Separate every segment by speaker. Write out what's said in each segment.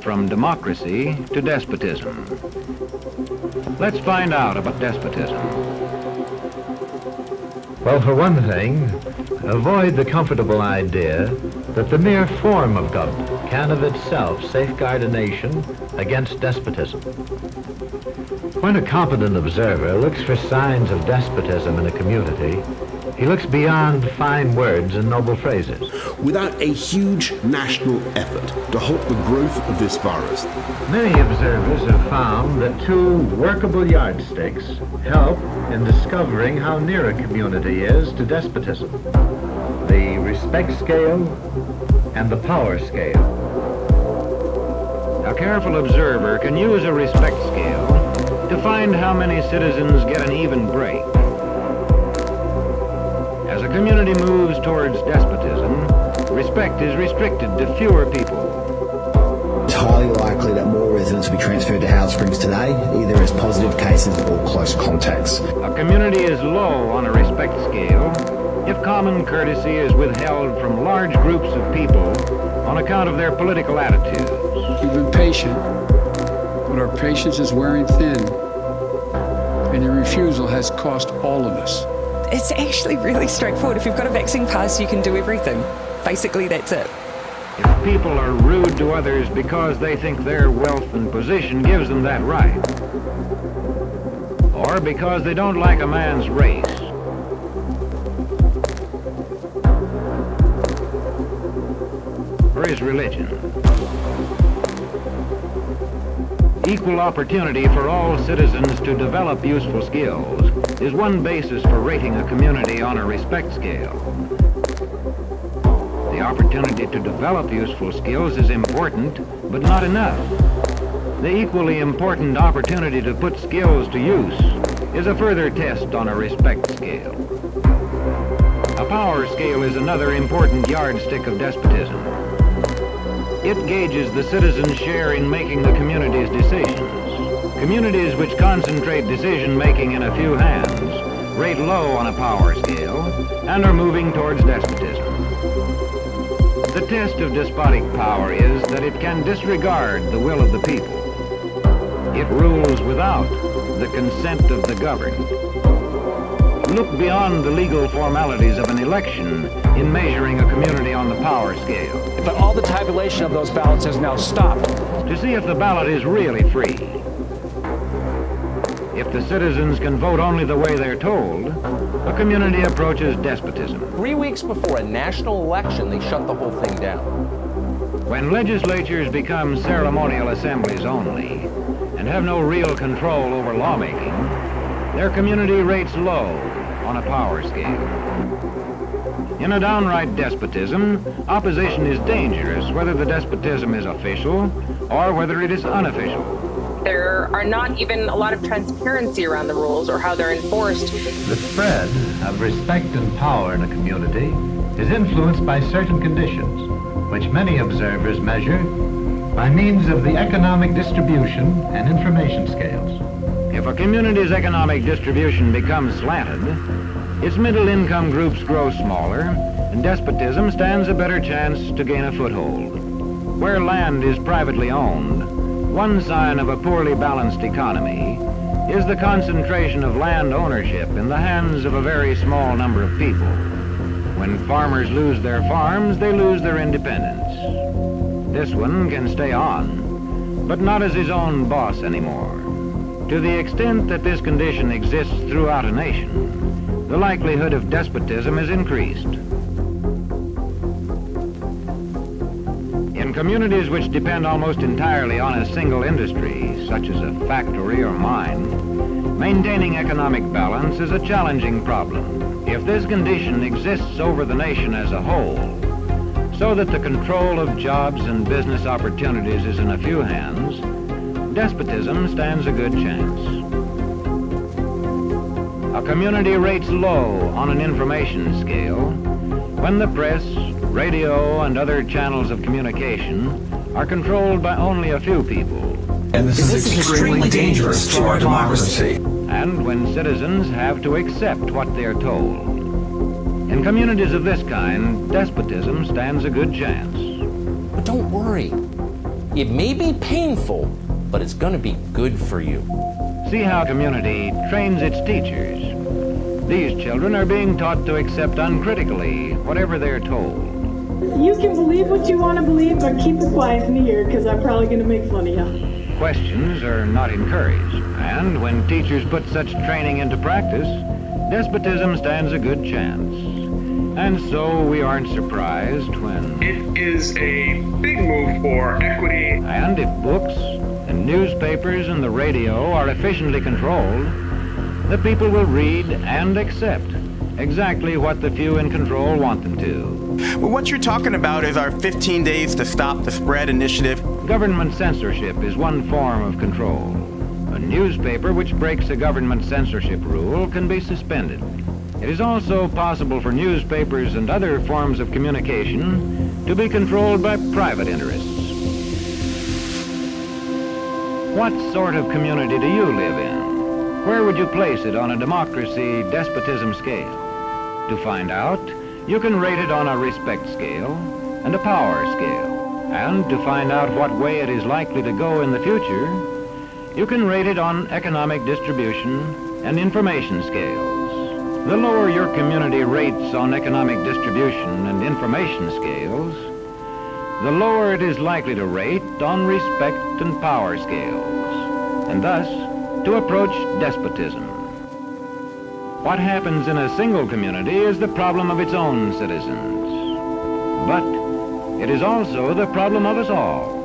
Speaker 1: From democracy to despotism. Let's find out about despotism.
Speaker 2: Well, for one thing, avoid the comfortable idea that the mere form of government can of itself safeguard a nation against despotism. When a competent observer looks for signs of despotism in a community, he looks beyond fine words and noble phrases.
Speaker 3: Without a huge national effort to halt the growth of this virus.
Speaker 2: Many observers have found that two workable yardsticks help in discovering how near a community is to despotism: the respect scale and the power scale.
Speaker 1: A careful observer can use a respect scale to find how many citizens get an even break. As a community moves towards despotism, respect is restricted to fewer people.
Speaker 4: It's highly likely that more residents will be transferred to Howard Springs today, either as positive cases or close contacts.
Speaker 1: A community is low on a respect scale if common courtesy is withheld from large groups of people on account of their political attitudes.
Speaker 5: We've been patient, but our patience is wearing thin, and your refusal has cost all of us.
Speaker 6: It's actually really straightforward. If you've got a vaccine pass, you can do everything. Basically, that's it.
Speaker 1: If people are rude to others because they think their wealth and position gives them that right, or because they don't like a man's race, or his religion. Equal opportunity for all citizens to develop useful skills is one basis for rating a community on a respect scale. The opportunity to develop useful skills is important, but not enough. The equally important opportunity to put skills to use is a further test on a respect scale. A power scale is another important yardstick of despotism. It gauges the citizens' share in making the community's decisions. Communities which concentrate decision-making in a few hands rate low on a power scale and are moving towards despotism. The test of despotic power is that it can disregard the will of the people. It rules without the consent of the governed. Look beyond the legal formalities of an election in measuring a community on the power scale.
Speaker 7: But all the tabulation of those ballots has now stopped.
Speaker 1: To see if the ballot is really free. If the citizens can vote only the way they're told, a community approaches despotism.
Speaker 7: 3 weeks before a national election, they shut the whole thing down.
Speaker 1: When legislatures become ceremonial assemblies only and have no real control over lawmaking, their community rates low on a power scale. In a downright despotism, opposition is dangerous whether the despotism is official or whether it is unofficial.
Speaker 8: There are not even a lot of transparency around the rules or how they're enforced.
Speaker 2: The spread of respect and power in a community is influenced by certain conditions, which many observers measure by means of the economic distribution and information scales.
Speaker 1: If a community's economic distribution becomes slanted, its middle-income groups grow smaller, and despotism stands a better chance to gain a foothold. Where land is privately owned, one sign of a poorly balanced economy is the concentration of land ownership in the hands of a very small number of people. When farmers lose their farms, they lose their independence. This one can stay on, but not as his own boss anymore. To the extent that this condition exists throughout a nation, the likelihood of despotism is increased. In communities which depend almost entirely on a single industry, such as a factory or mine, maintaining economic balance is a challenging problem. If this condition exists over the nation as a whole, so that the control of jobs and business opportunities is in a few hands, despotism stands a good chance. A community rates low on an information scale when the press, radio, and other channels of communication are controlled by only a few people.
Speaker 9: And this is extremely dangerous to our democracy.
Speaker 1: And when citizens have to accept what they're told. In communities of this kind, despotism stands a good chance.
Speaker 7: But don't worry. It may be painful, but it's going to be good for you.
Speaker 1: See how community trains its teachers. These children are being taught to accept uncritically whatever they're told.
Speaker 10: You can believe what you want to believe, but keep it quiet in here, because I'm probably going to make fun of you.
Speaker 1: Questions are not encouraged, and when teachers put such training into practice, despotism stands a good chance. And so we aren't surprised when...
Speaker 11: It is a big move for equity.
Speaker 1: And if books and newspapers and the radio are efficiently controlled, the people will read and accept exactly what the few in control want them to.
Speaker 12: Well, what you're talking about is our 15 Days to Stop the Spread initiative.
Speaker 1: Government censorship is one form of control. A newspaper which breaks a government censorship rule can be suspended. It is also possible for newspapers and other forms of communication to be controlled by private interests. What sort of community do you live in? Where would you place it on a democracy-despotism scale? To find out, you can rate it on a respect scale and a power scale. And to find out what way it is likely to go in the future, you can rate it on economic distribution and information scales. The lower your community rates on economic distribution and information scales, the lower it is likely to rate on respect and power scales, and thus to approach despotism. What happens in a single community is the problem of its own citizens, but it is also the problem of us all,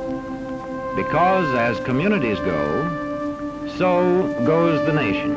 Speaker 1: because as communities go, so goes the nation.